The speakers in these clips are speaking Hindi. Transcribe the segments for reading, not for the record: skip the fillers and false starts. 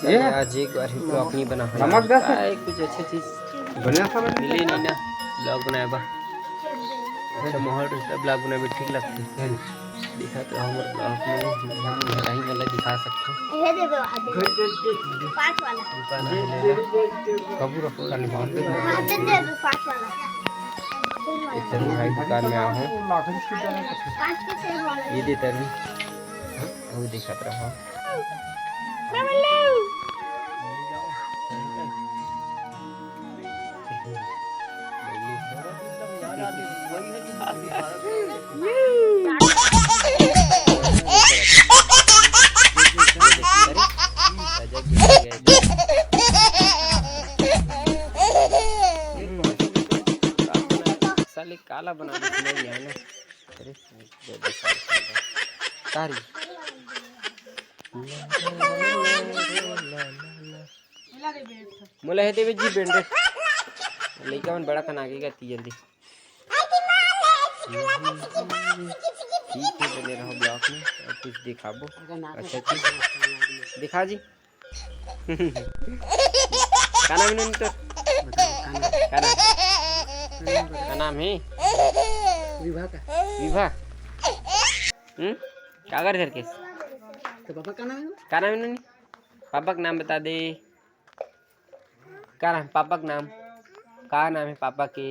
आज एक बार ब्लॉग नहीं बना कुछ अच्छी चीज मिली नहीं ना ब्लॉग बनाया बा अच्छा माहौल रहता ब्लॉग बनाए ठीक लगता है दिखा तो हमारे ब्लॉग में हम घर ही वाला दिखा सकते हैं भाई दुकान में आया हूँ ये दे तरुण वो दिखा रहा साले काला बना नहीं है ना अरे कारी मोला है देवे जी बेंडे लइका मन बड़ा कना के गती जल्दी ठीक है बने रहो ब्लॉग में और कुछ दिखाबो अच्छा चीज दिखा जी का नाम है तो का नाम है विभा क्या कर करके तो पापा का नाम है का नाम है पापा का नाम बता दे का नाम पापा का नाम है पापा के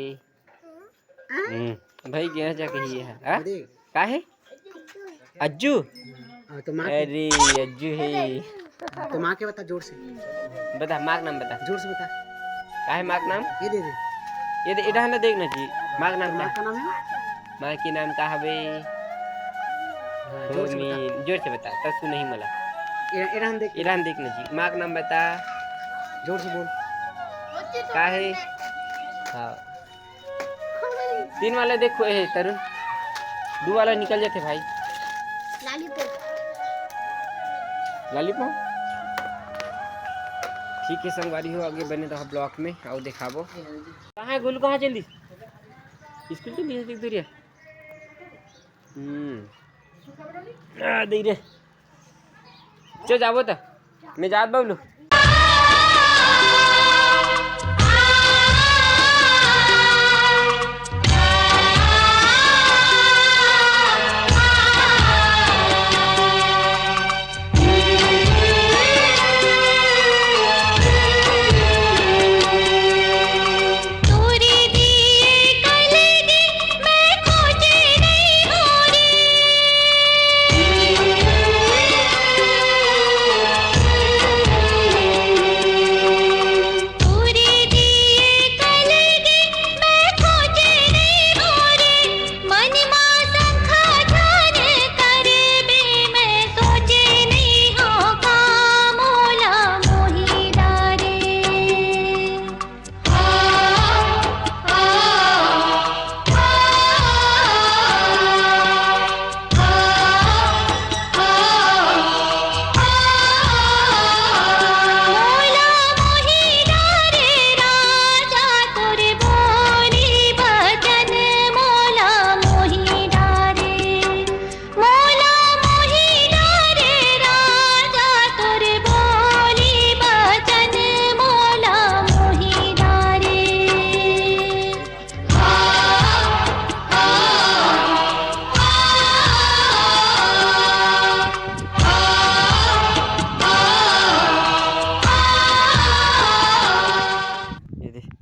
भाई क्या जाके ही है का है अज्जू तो माँ अरे अज्जू है तो माँ के बता जोर से बता माँ का नाम बता जोर से बता का है माँ का नाम ये दे ये इधर ना देखना जी माँ का नाम माँ का नाम है माँ के नाम का हवे जोर से बता तब तू नहीं मला ईरान देखना जी माँ का नाम बता जोर से बोल का है हाँ 3 वाला देखो ये तरुण 2 वाला निकल जाते भाई लॉलीपॉप ठीक है संगवारी हो आगे बने रहो ब्लॉक में आओ दिखाबो कहाँ है गोलू कहाँ जल्दी स्कूल चल दी देख दूरिया दे रे चल जाबो तो मैं जात बाबलू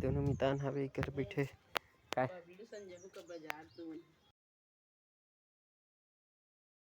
दोनों मितान हवे कर बैठे का